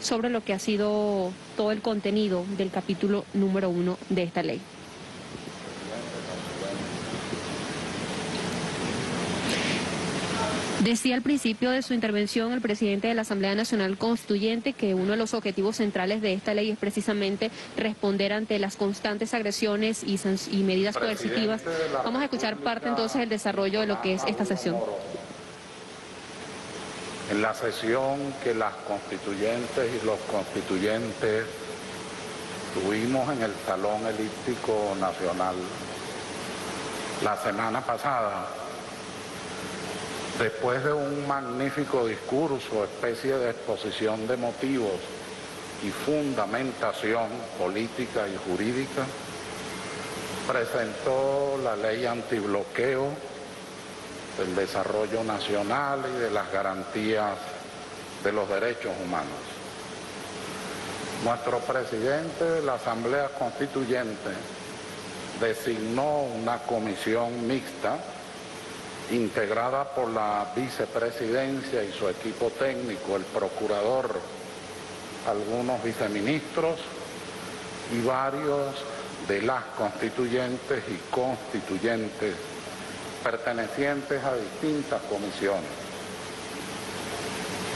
sobre lo que ha sido todo el contenido del capítulo número 1 de esta ley. Decía al principio de su intervención el presidente de la Asamblea Nacional Constituyente que uno de los objetivos centrales de esta ley es precisamente responder ante las constantes agresiones y medidas coercitivas. Vamos a escuchar parte entonces del desarrollo de lo que es esta sesión. En la sesión que las constituyentes y los constituyentes tuvimos en el Salón Elíptico Nacional la semana pasada, después de un magnífico discurso, especie de exposición de motivos y fundamentación política y jurídica, presentó la ley antibloqueo del desarrollo nacional y de las garantías de los derechos humanos. Nuestro presidente de la Asamblea Constituyente designó una comisión mixta integrada por la vicepresidencia y su equipo técnico, el procurador, algunos viceministros y varios de las constituyentes y constituyentes pertenecientes a distintas comisiones.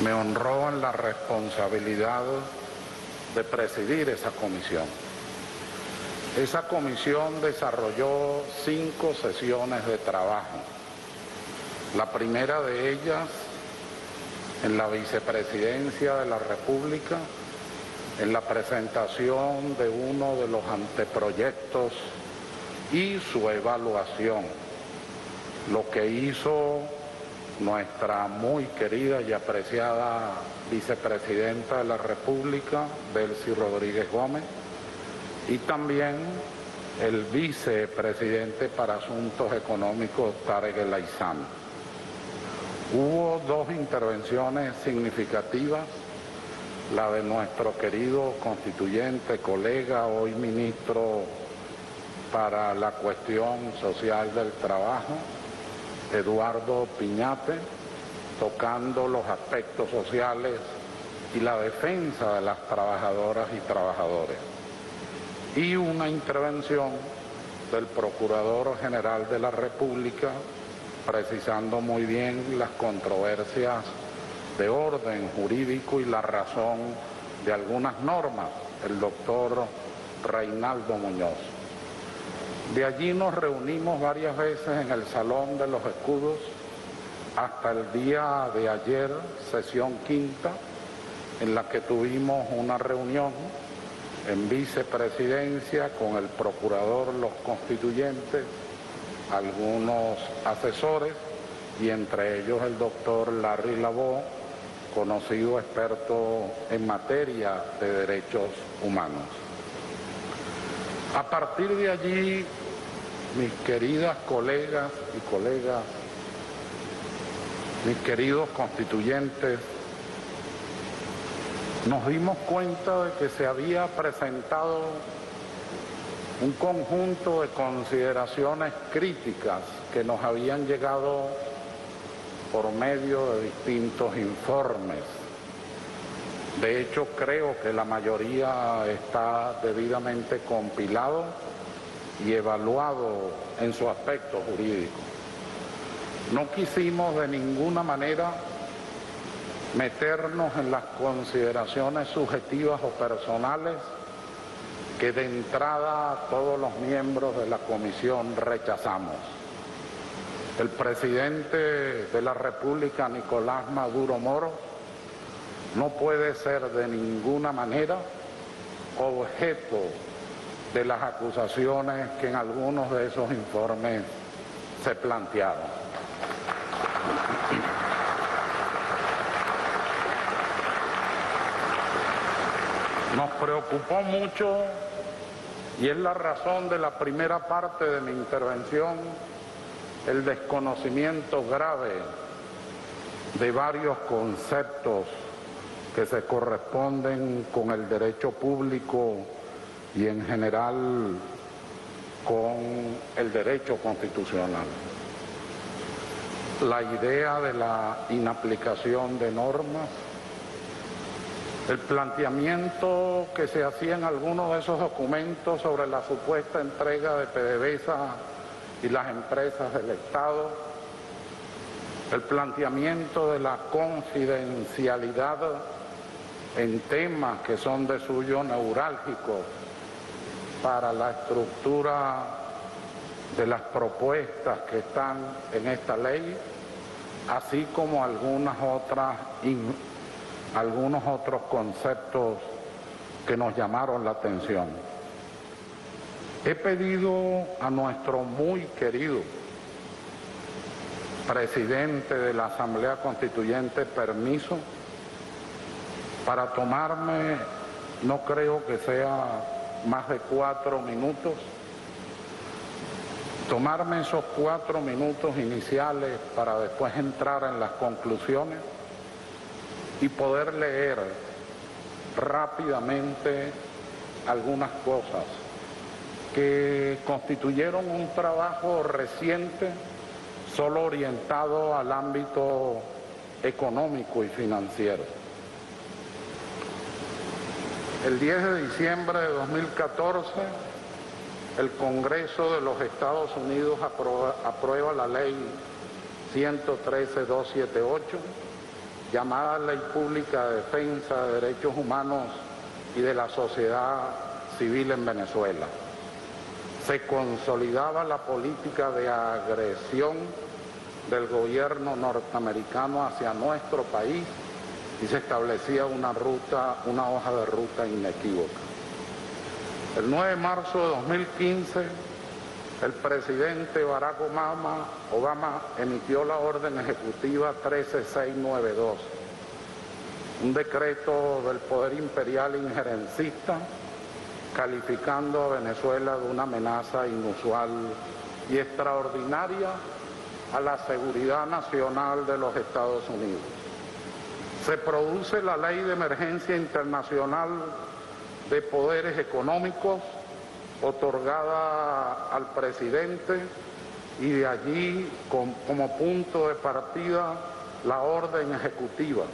Me honró en la responsabilidad de presidir esa comisión. Esa comisión desarrolló 5 sesiones de trabajo. La primera de ellas en la vicepresidencia de la República, en la presentación de uno de los anteproyectos y su evaluación. Lo que hizo nuestra muy querida y apreciada vicepresidenta de la República, Delcy Rodríguez Gómez, y también el vicepresidente para Asuntos Económicos, Tarek El Aizami. Hubo 2 intervenciones significativas, la de nuestro querido constituyente, colega, hoy ministro para la cuestión social del trabajo, Eduardo Piñate, tocando los aspectos sociales y la defensa de las trabajadoras y trabajadores. Y una intervención del Procurador General de la República, precisando muy bien las controversias de orden jurídico y la razón de algunas normas, el doctor Reinaldo Muñoz. De allí nos reunimos varias veces en el Salón de los Escudos, hasta el día de ayer, sesión quinta, en la que tuvimos una reunión en vicepresidencia con el procurador, los constituyentes, algunos asesores y entre ellos el doctor Larry Labó, conocido experto en materia de derechos humanos. A partir de allí, mis queridas colegas y colegas, mis queridos constituyentes, nos dimos cuenta de que se había presentado un conjunto de consideraciones críticas que nos habían llegado por medio de distintos informes. De hecho, creo que la mayoría está debidamente compilado y evaluado en su aspecto jurídico. No quisimos de ninguna manera meternos en las consideraciones subjetivas o personales que de entrada todos los miembros de la comisión rechazamos. El presidente de la República, Nicolás Maduro Moro, no puede ser de ninguna manera objeto de las acusaciones que en algunos de esos informes se plantearon. Nos preocupó mucho, y es la razón de la primera parte de mi intervención, el desconocimiento grave de varios conceptos que se corresponden con el derecho público y en general con el derecho constitucional. La idea de la inaplicación de normas, El planteamiento que se hacía en algunos de esos documentos sobre la supuesta entrega de PDVSA y las empresas del Estado, el planteamiento de la confidencialidad en temas que son de suyo neurálgico para la estructura de las propuestas que están en esta ley, así como algunos otros conceptos que nos llamaron la atención. He pedido a nuestro muy querido presidente de la Asamblea Constituyente permiso para tomarme, no creo que sea más de 4 minutos, tomarme esos 4 minutos iniciales para después entrar en las conclusiones y poder leer rápidamente algunas cosas que constituyeron un trabajo reciente solo orientado al ámbito económico y financiero. El 10 de diciembre de 2014, el Congreso de los Estados Unidos aprueba la Ley 113-278, llamada Ley Pública de Defensa de Derechos Humanos y de la Sociedad Civil en Venezuela. Se consolidaba la política de agresión del gobierno norteamericano hacia nuestro país y se establecía una hoja de ruta inequívoca. El 9 de marzo de 2015, el presidente Barack Obama emitió la orden ejecutiva 13692, un decreto del poder imperial injerencista calificando a Venezuela de una amenaza inusual y extraordinaria a la seguridad nacional de los Estados Unidos. Se produce la Ley de Emergencia Internacional de Poderes Económicos, otorgada al presidente, y de allí, como punto de partida, la orden ejecutiva,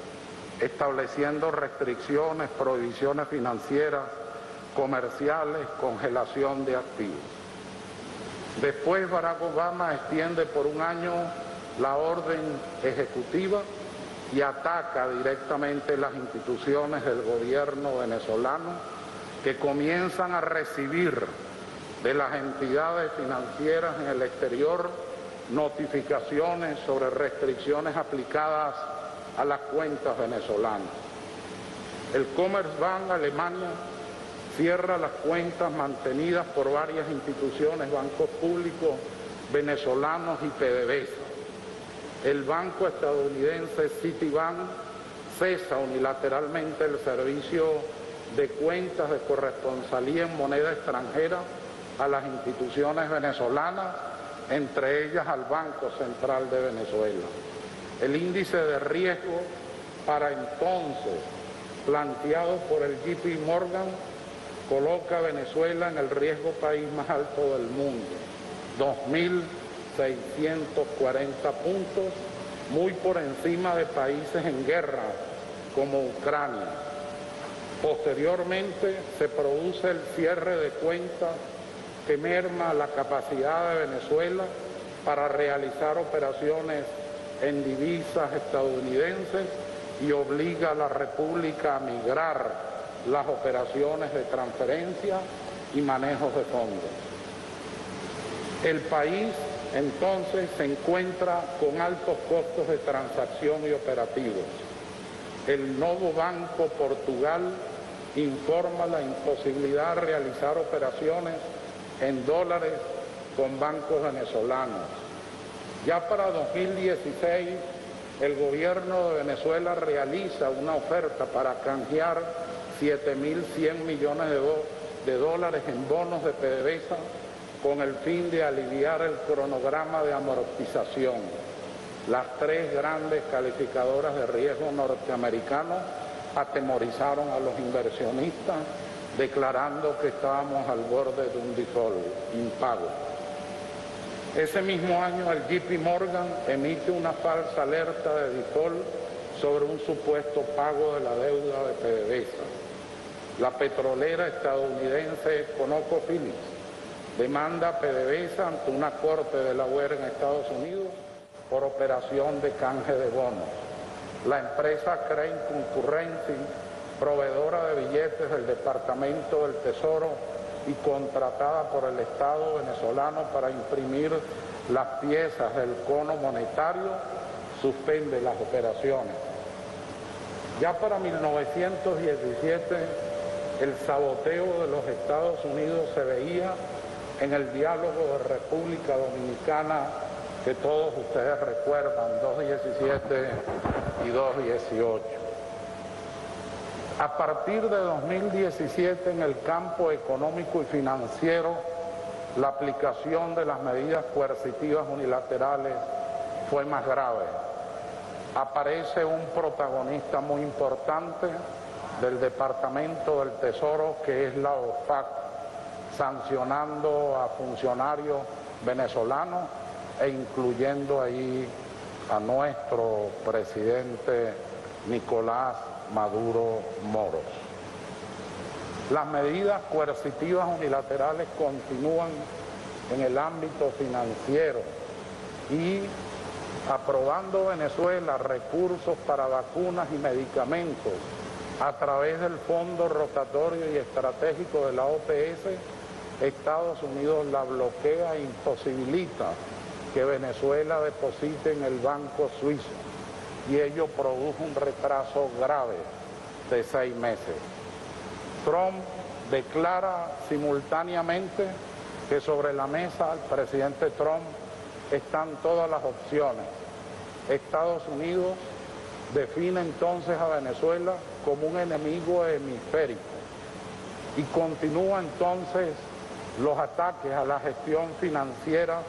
estableciendo restricciones, prohibiciones financieras, comerciales, congelación de activos. Después Barack Obama extiende por 1 año la orden ejecutiva y ataca directamente las instituciones del gobierno venezolano, que comienzan a recibir de las entidades financieras en el exterior notificaciones sobre restricciones aplicadas a las cuentas venezolanas. El Commerzbank Alemania cierra las cuentas mantenidas por varias instituciones, bancos públicos venezolanos y PDVSA. El banco estadounidense Citibank cesa unilateralmente el servicio de cuentas de corresponsalía en moneda extranjera a las instituciones venezolanas, entre ellas al Banco Central de Venezuela. El índice de riesgo para entonces planteado por el JP Morgan coloca a Venezuela en el riesgo país más alto del mundo, 2.640 puntos, muy por encima de países en guerra como Ucrania. Posteriormente se produce el cierre de cuentas que merma la capacidad de Venezuela para realizar operaciones en divisas estadounidenses y obliga a la República a migrar las operaciones de transferencia y manejos de fondos. El país entonces se encuentra con altos costos de transacción y operativos. El Novo Banco Portugal informa la imposibilidad de realizar operaciones en dólares con bancos venezolanos. Ya para 2016, el gobierno de Venezuela realiza una oferta para canjear 7.100 millones de dólares en bonos de PDVSA con el fin de aliviar el cronograma de amortización. Las 3 grandes calificadoras de riesgo norteamericanos atemorizaron a los inversionistas, declarando que estábamos al borde de un default, impago. Ese mismo año el JP Morgan emite una falsa alerta de default sobre un supuesto pago de la deuda de PDVSA. La petrolera estadounidense ConocoPhillips demanda a PDVSA ante una corte de Delaware en Estados Unidos por operación de canje de bonos. La empresa Crane Concurrency, proveedora de billetes del Departamento del Tesoro y contratada por el Estado venezolano para imprimir las piezas del cono monetario, suspende las operaciones. Ya para 1917, el saboteo de los Estados Unidos se veía en el diálogo de República Dominicana que todos ustedes recuerdan, 217 y 218. A partir de 2017, en el campo económico y financiero, la aplicación de las medidas coercitivas unilaterales fue más grave. Aparece un protagonista muy importante del Departamento del Tesoro, que es la OFAC, sancionando a funcionarios venezolanos e incluyendo ahí a nuestro presidente Nicolás Maduro Moros. Las medidas coercitivas unilaterales continúan en el ámbito financiero y aprobando Venezuela recursos para vacunas y medicamentos a través del Fondo Rotatorio y Estratégico de la OPS, Estados Unidos la bloquea e imposibilita que Venezuela deposite en el Banco Suizo, y ello produjo un retraso grave de 6 meses. Trump declara simultáneamente que sobre la mesa del presidente Trump están todas las opciones. Estados Unidos define entonces a Venezuela como un enemigo hemisférico y continúa entonces los ataques a la gestión financiera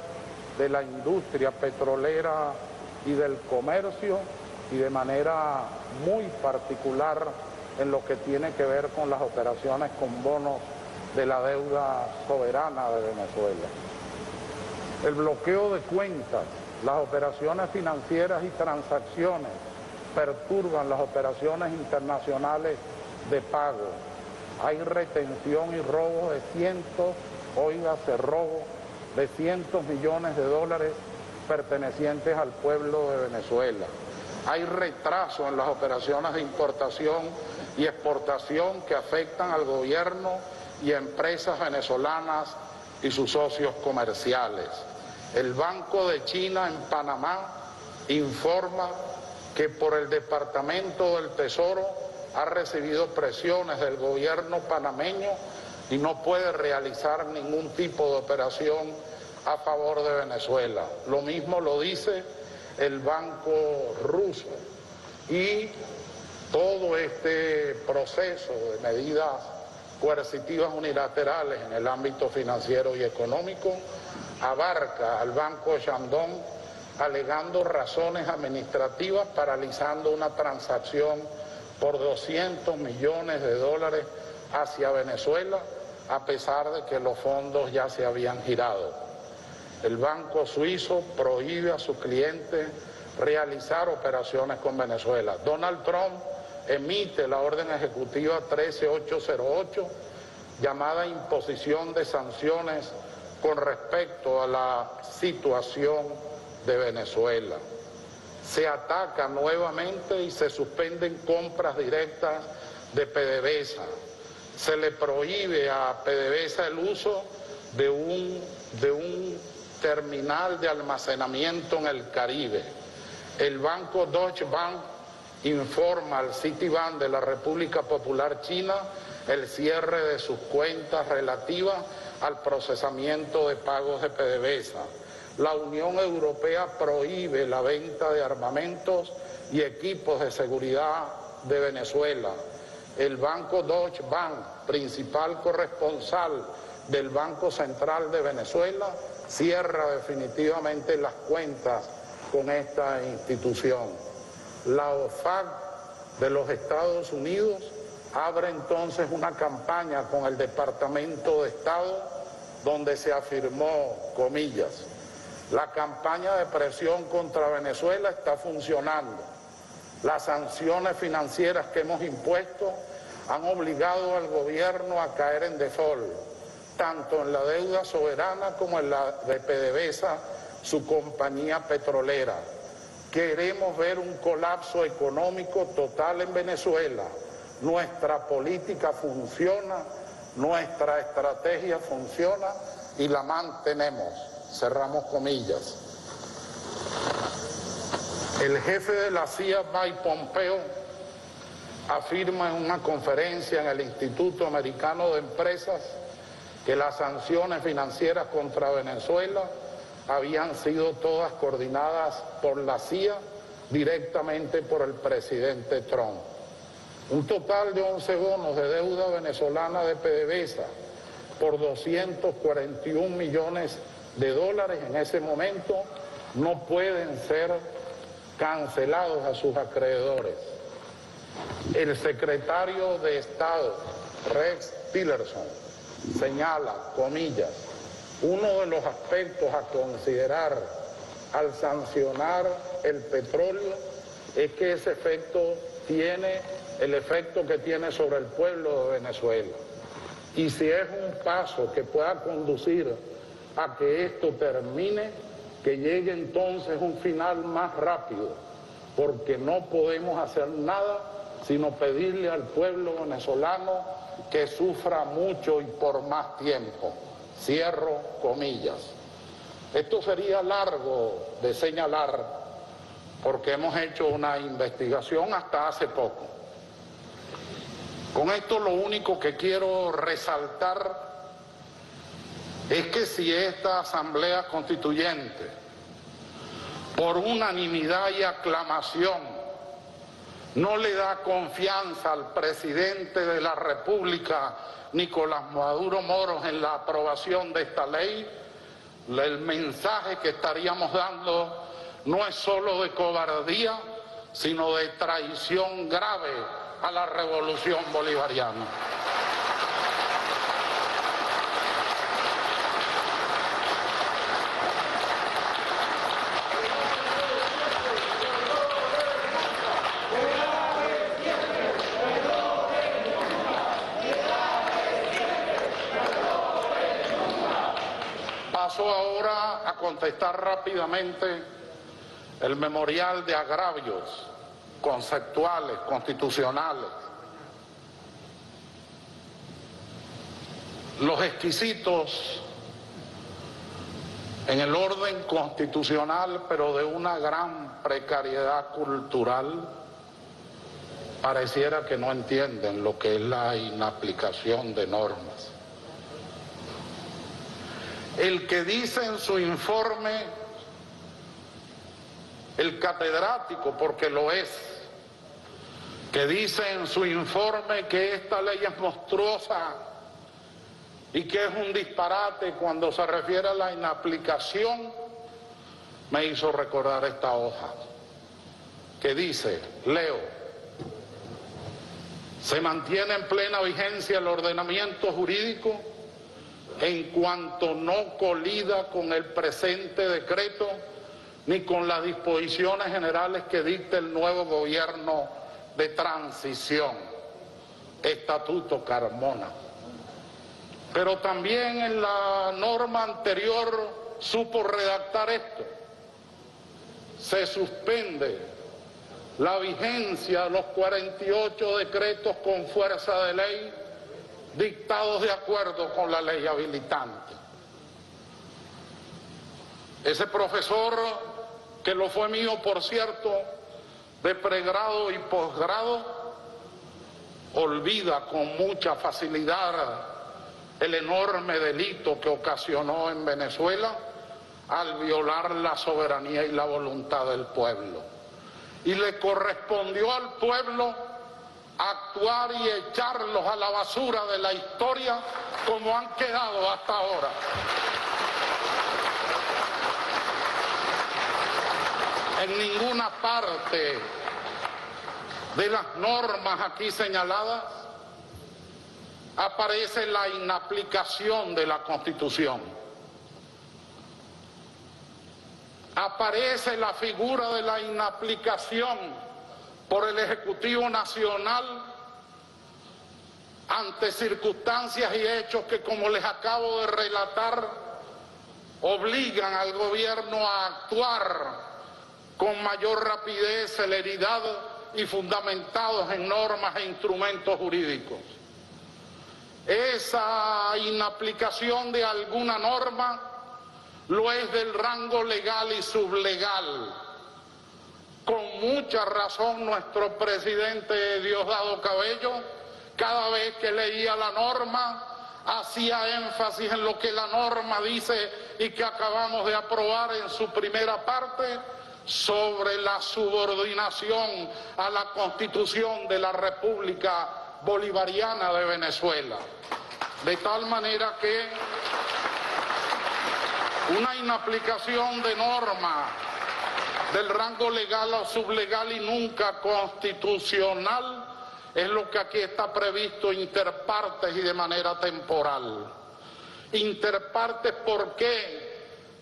de la industria petrolera y del comercio, y de manera muy particular en lo que tiene que ver con las operaciones con bonos de la deuda soberana de Venezuela. El bloqueo de cuentas, las operaciones financieras y transacciones perturban las operaciones internacionales de pago. Hay retención y robo de cientos millones de dólares pertenecientes al pueblo de Venezuela. Hay retraso en las operaciones de importación y exportación que afectan al gobierno y a empresas venezolanas y sus socios comerciales. El Banco de China en Panamá informa que por el Departamento del Tesoro ha recibido presiones del gobierno panameño y no puede realizar ningún tipo de operación a favor de Venezuela. Lo mismo lo dice el Banco Ruso. Y todo este proceso de medidas coercitivas unilaterales en el ámbito financiero y económico abarca al Banco Shandong, alegando razones administrativas, paralizando una transacción por 200 millones de dólares hacia Venezuela, a pesar de que los fondos ya se habían girado. El Banco Suizo prohíbe a sus clientes realizar operaciones con Venezuela. Donald Trump emite la orden ejecutiva 13808, llamada imposición de sanciones con respecto a la situación de Venezuela. Se ataca nuevamente y se suspenden compras directas de PDVSA. Se le prohíbe a PDVSA el uso de un terminal de almacenamiento en el Caribe. El banco Deutsche Bank informa al Citibank de la República Popular China el cierre de sus cuentas relativas al procesamiento de pagos de PDVSA. La Unión Europea prohíbe la venta de armamentos y equipos de seguridad de Venezuela. El Banco Deutsche Bank, principal corresponsal del Banco Central de Venezuela, cierra definitivamente las cuentas con esta institución. La OFAC de los Estados Unidos abre entonces una campaña con el Departamento de Estado donde se afirmó, comillas, la campaña de presión contra Venezuela está funcionando. Las sanciones financieras que hemos impuesto han obligado al gobierno a caer en default, tanto en la deuda soberana como en la de PDVSA, su compañía petrolera. Queremos ver un colapso económico total en Venezuela. Nuestra política funciona, nuestra estrategia funciona y la mantenemos. Cerramos comillas. El jefe de la CIA, Mike Pompeo, afirma en una conferencia en el Instituto Americano de Empresas que las sanciones financieras contra Venezuela habían sido todas coordinadas por la CIA directamente por el presidente Trump. Un total de 11 bonos de deuda venezolana de PDVSA por 241 millones de dólares en ese momento no pueden ser cancelados a sus acreedores. El secretario de Estado, Rex Tillerson, señala, comillas, uno de los aspectos a considerar al sancionar el petróleo es que ese efecto tiene el efecto que tiene sobre el pueblo de Venezuela. Y si es un paso que pueda conducir a que esto termine, que llegue entonces un final más rápido, porque no podemos hacer nada sino pedirle al pueblo venezolano que sufra mucho y por más tiempo. Cierro comillas. Esto sería largo de señalar porque hemos hecho una investigación hasta hace poco. Con esto lo único que quiero resaltar es que si esta Asamblea Constituyente, por unanimidad y aclamación, no le da confianza al presidente de la República, Nicolás Maduro Moros, en la aprobación de esta ley, el mensaje que estaríamos dando no es solo de cobardía, sino de traición grave a la revolución bolivariana. Paso ahora a contestar rápidamente el memorial de agravios conceptuales, constitucionales. Los exquisitos en el orden constitucional, pero de una gran precariedad cultural, pareciera que no entienden lo que es la inaplicación de normas. El que dice en su informe, el catedrático, porque lo es, que dice en su informe que esta ley es monstruosa y que es un disparate cuando se refiere a la inaplicación, me hizo recordar esta hoja, que dice, leo, se mantiene en plena vigencia el ordenamiento jurídico en cuanto no colida con el presente decreto ni con las disposiciones generales que dicta el nuevo gobierno de transición, Estatuto Carmona. Pero también en la norma anterior supo redactar esto. Se suspende la vigencia de los 48 decretos con fuerza de ley dictados de acuerdo con la ley habilitante. Ese profesor, que lo fue mío, por cierto, de pregrado y posgrado, olvida con mucha facilidad el enorme delito que ocasionó en Venezuela al violar la soberanía y la voluntad del pueblo. Y le correspondió al pueblo actuar y echarlos a la basura de la historia como han quedado hasta ahora. En ninguna parte de las normas aquí señaladas aparece la inaplicación de la Constitución. Aparece la figura de la inaplicación por el Ejecutivo Nacional ante circunstancias y hechos que, como les acabo de relatar, obligan al gobierno a actuar con mayor rapidez, celeridad y fundamentados en normas e instrumentos jurídicos. Esa inaplicación de alguna norma lo es del rango legal y sublegal. Con mucha razón nuestro presidente Diosdado Cabello, cada vez que leía la norma, hacía énfasis en lo que la norma dice y que acabamos de aprobar en su primera parte sobre la subordinación a la Constitución de la República Bolivariana de Venezuela. De tal manera que una inaplicación de norma del rango legal o sublegal y nunca constitucional es lo que aquí está previsto interpartes y de manera temporal. Interpartes, ¿por qué?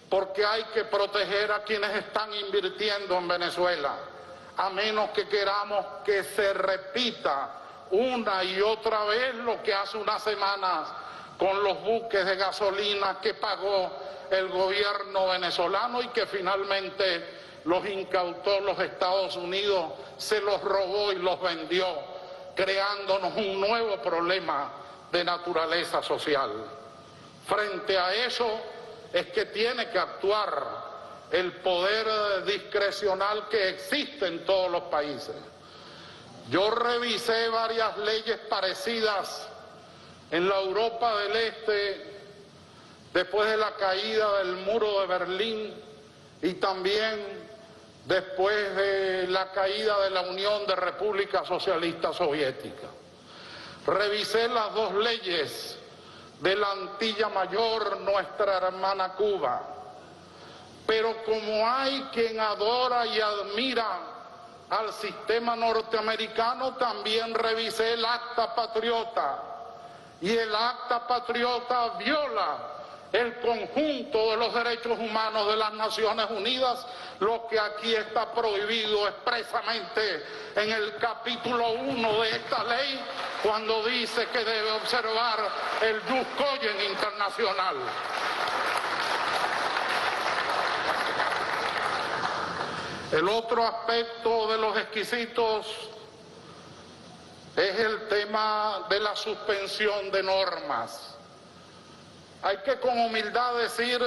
Porque hay que proteger a quienes están invirtiendo en Venezuela, a menos que queramos que se repita una y otra vez lo que hace unas semanas con los buques de gasolina que pagó el gobierno venezolano y que finalmente los incautó los Estados Unidos, se los robó y los vendió, creándonos un nuevo problema de naturaleza social. Frente a eso es que tiene que actuar el poder discrecional que existe en todos los países. Yo revisé varias leyes parecidas en la Europa del Este después de la caída del muro de Berlín y también después de la caída de la Unión de Repúblicas Socialistas Soviéticas. Revisé las dos leyes de la Antilla Mayor, nuestra hermana Cuba, pero como hay quien adora y admira al sistema norteamericano, también revisé el Acta Patriota, y el Acta Patriota viola el conjunto de los derechos humanos de las Naciones Unidas, lo que aquí está prohibido expresamente en el capítulo 1 de esta ley, cuando dice que debe observar el jus cogens internacional. El otro aspecto de los exquisitos es el tema de la suspensión de normas. Hay que con humildad decir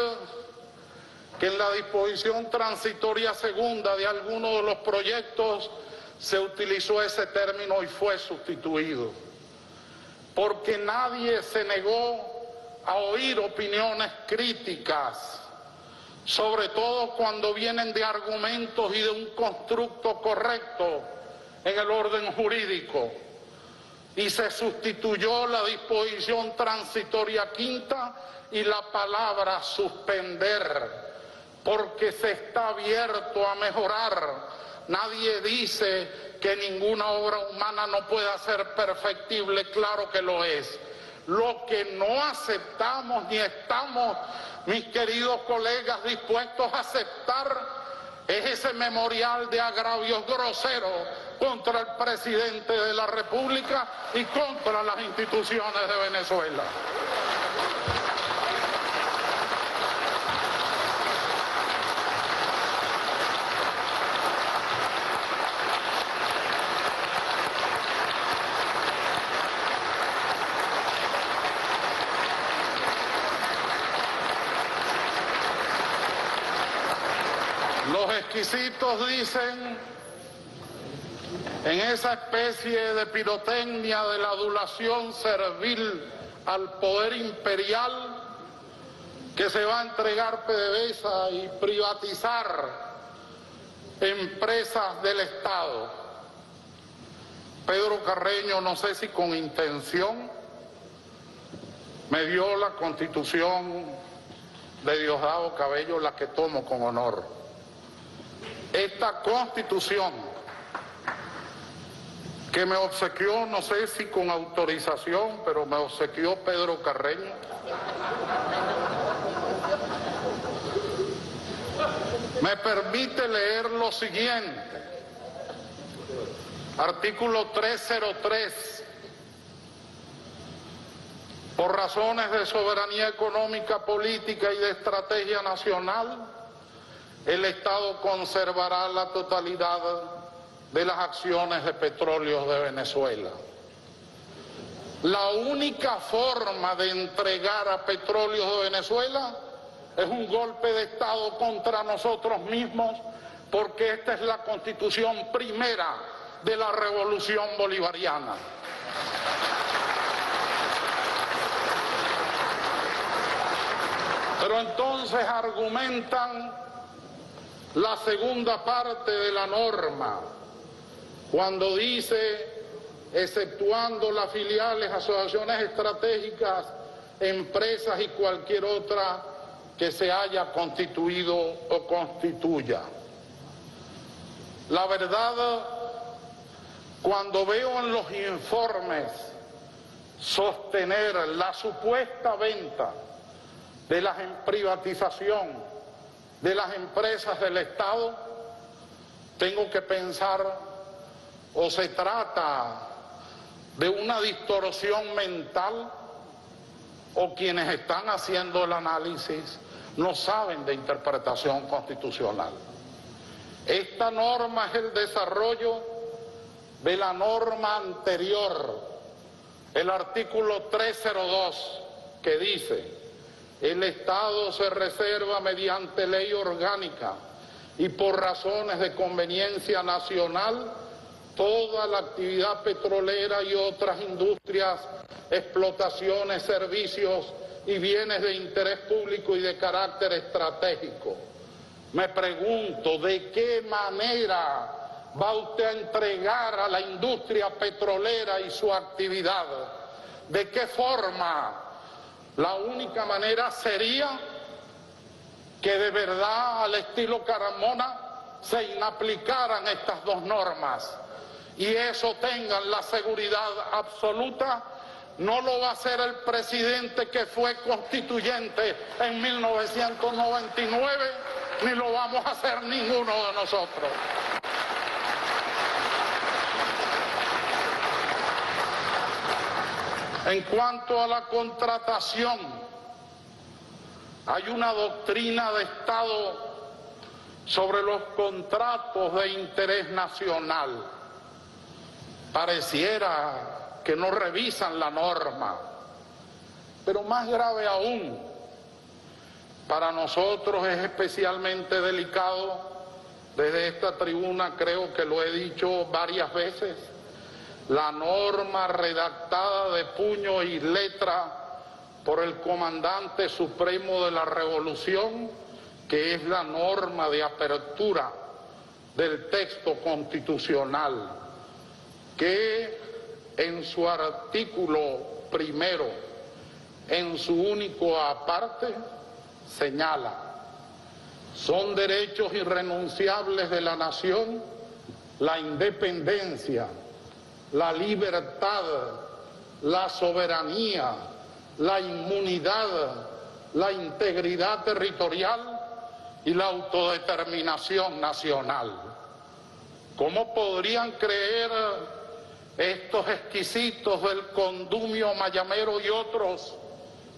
que en la disposición transitoria segunda de algunos de los proyectos se utilizó ese término y fue sustituido, porque nadie se negó a oír opiniones críticas, sobre todo cuando vienen de argumentos y de un constructo correcto en el orden jurídico, y se sustituyó la disposición transitoria quinta y la palabra suspender, porque se está abierto a mejorar. Nadie dice que ninguna obra humana no pueda ser perfectible, claro que lo es. Lo que no aceptamos ni estamos, mis queridos colegas, dispuestos a aceptar es ese memorial de agravios groseros contra el presidente de la República y contra las instituciones de Venezuela. Los exquisitos dicen, en esa especie de pirotecnia de la adulación servil al poder imperial, que se va a entregar PDVSA y privatizar empresas del Estado. Pedro Carreño, no sé si con intención, me dio la Constitución de Diosdado Cabello, la que tomo con honor. Esta Constitución que me obsequió, no sé si con autorización, pero me obsequió Pedro Carreño, me permite leer lo siguiente. Artículo 303. Por razones de soberanía económica, política y de estrategia nacional, el Estado conservará la totalidad de las acciones de Petróleos de Venezuela. La única forma de entregar a Petróleos de Venezuela es un golpe de Estado contra nosotros mismos, porque esta es la Constitución primera de la Revolución Bolivariana. Pero entonces argumentan la segunda parte de la norma, cuando dice, exceptuando las filiales, asociaciones estratégicas, empresas y cualquier otra que se haya constituido o constituya. La verdad, cuando veo en los informes sostener la supuesta venta de la privatización de las empresas del Estado, tengo que pensar, o se trata de una distorsión mental, o quienes están haciendo el análisis no saben de interpretación constitucional. Esta norma es el desarrollo de la norma anterior, el artículo 302, que dice: el Estado se reserva mediante ley orgánica y por razones de conveniencia nacional toda la actividad petrolera y otras industrias, explotaciones, servicios y bienes de interés público y de carácter estratégico. Me pregunto, ¿de qué manera va usted a entregar a la industria petrolera y su actividad? ¿De qué forma? La única manera sería que de verdad, al estilo Carmona, se inaplicaran estas dos normas y eso tengan la seguridad absoluta. No lo va a hacer el presidente que fue constituyente en 1999, ni lo vamos a hacer ninguno de nosotros. En cuanto a la contratación, hay una doctrina de Estado sobre los contratos de interés nacional. Pareciera que no revisan la norma, pero más grave aún, para nosotros es especialmente delicado, desde esta tribuna creo que lo he dicho varias veces, la norma redactada de puño y letra por el comandante supremo de la revolución, que es la norma de apertura del texto constitucional, que en su artículo primero, en su único aparte, señala: son derechos irrenunciables de la nación la independencia, la libertad, la soberanía, la inmunidad, la integridad territorial y la autodeterminación nacional. ¿Cómo podrían creer estos exquisitos del condumio mayamero y otros,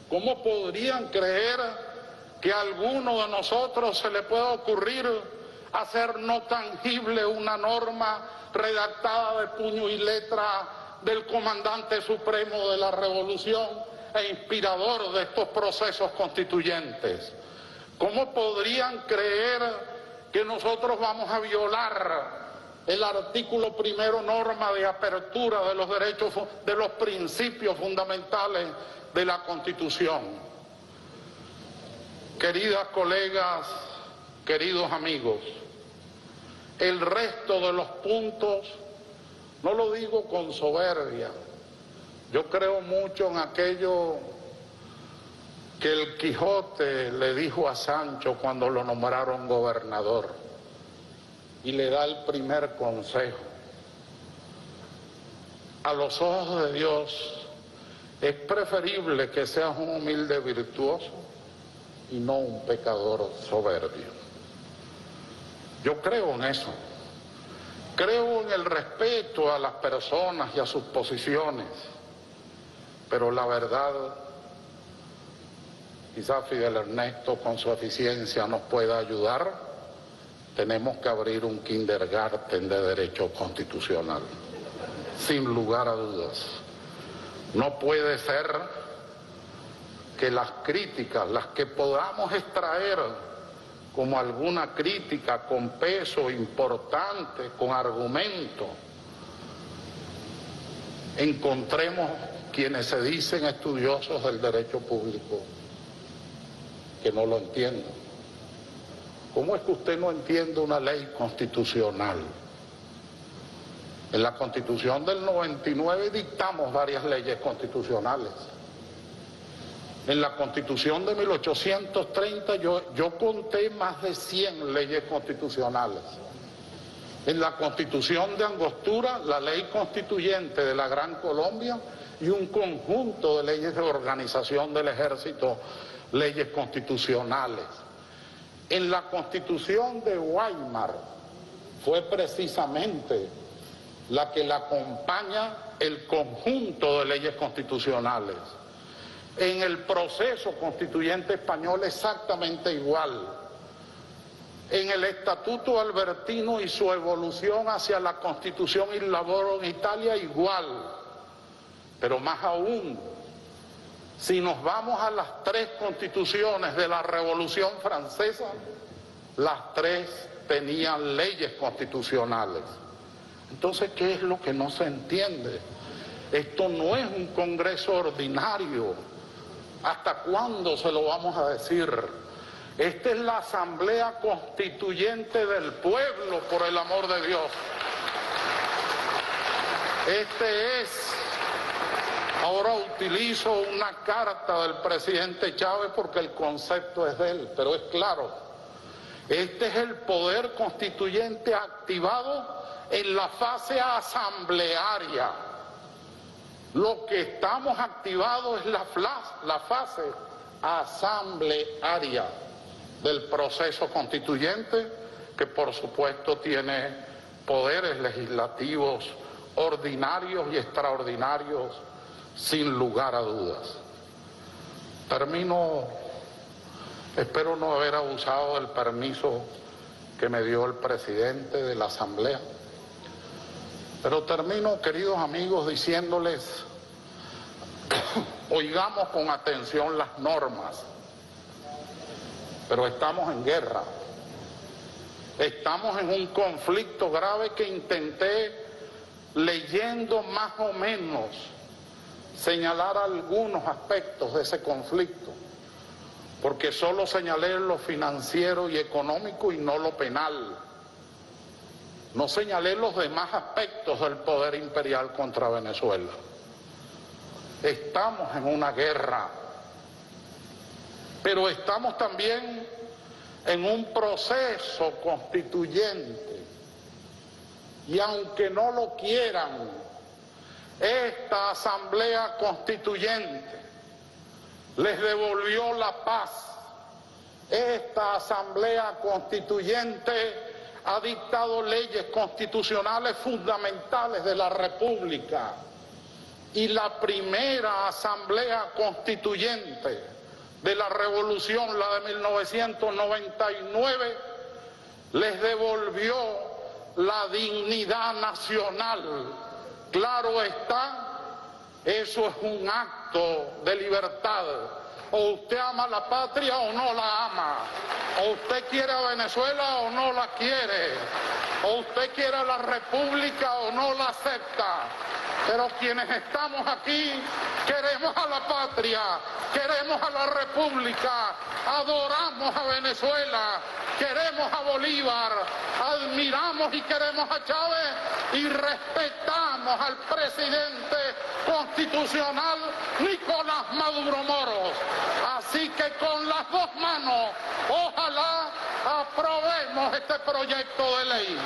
cómo podrían creer que a alguno de nosotros se le pueda ocurrir hacer no tangible una norma redactada de puño y letra del comandante supremo de la revolución e inspirador de estos procesos constituyentes? ¿Cómo podrían creer que nosotros vamos a violar el artículo primero, norma de apertura de los derechos, de los principios fundamentales de la Constitución? Queridas colegas, queridos amigos, el resto de los puntos, no lo digo con soberbia, yo creo mucho en aquello que el Quijote le dijo a Sancho cuando lo nombraron gobernador, y le da el primer consejo: a los ojos de Dios es preferible que seas un humilde virtuoso y no un pecador soberbio. Yo creo en eso. Creo en el respeto a las personas y a sus posiciones, pero la verdad, quizás Fidel Ernesto con su eficiencia nos pueda ayudar. Tenemos que abrir un kindergarten de derecho constitucional, sin lugar a dudas. No puede ser que las críticas, las que podamos extraer como alguna crítica con peso importante, con argumento, encontremos quienes se dicen estudiosos del derecho público que no lo entienden. ¿Cómo es que usted no entiende una ley constitucional? En la Constitución del 99 dictamos varias leyes constitucionales. En la Constitución de 1830 yo conté más de 100 leyes constitucionales. En la Constitución de Angostura, la ley constituyente de la Gran Colombia y un conjunto de leyes de organización del ejército, leyes constitucionales. En la Constitución de Weimar fue precisamente la que la acompaña el conjunto de leyes constitucionales. En el proceso constituyente español exactamente igual. En el Estatuto Albertino y su evolución hacia la Constitución y laboro en Italia igual. Pero más aún, si nos vamos a las 3 constituciones de la Revolución Francesa, las 3 tenían leyes constitucionales. Entonces, ¿qué es lo que no se entiende? Esto no es un congreso ordinario. ¿Hasta cuándo se lo vamos a decir? Esta es la Asamblea Constituyente del pueblo, por el amor de Dios. Ahora utilizo una carta del presidente Chávez porque el concepto es de él, pero es claro. Este es el poder constituyente activado en la fase asamblearia. Lo que estamos activados es la fase asamblearia del proceso constituyente, que por supuesto tiene poderes legislativos ordinarios y extraordinarios, sin lugar a dudas. Termino, espero no haber abusado del permiso que me dio el presidente de la Asamblea. Pero termino, queridos amigos, diciéndoles, oigamos con atención las normas, pero estamos en guerra, estamos en un conflicto grave que intenté, leyendo más o menos, señalar algunos aspectos de ese conflicto, porque solo señalé lo financiero y económico y no lo penal. No señalé los demás aspectos del poder imperial contra Venezuela. Estamos en una guerra, pero estamos también en un proceso constituyente. Y aunque no lo quieran, esta Asamblea Constituyente les devolvió la paz. Esta Asamblea Constituyente ha dictado leyes constitucionales fundamentales de la República, y la primera Asamblea Constituyente de la Revolución, la de 1999, les devolvió la dignidad nacional. Claro está, eso es un acto de libertad. O usted ama la patria o no la ama. O usted quiere a Venezuela o no la quiere. O usted quiere la república o no la acepta. Pero quienes estamos aquí queremos a la patria, queremos a la república, adoramos a Venezuela, queremos a Bolívar, admiramos y queremos a Chávez y respetamos al presidente constitucional Nicolás Maduro Moros. Así que con las 2 manos, ojalá aprobemos este proyecto de ley.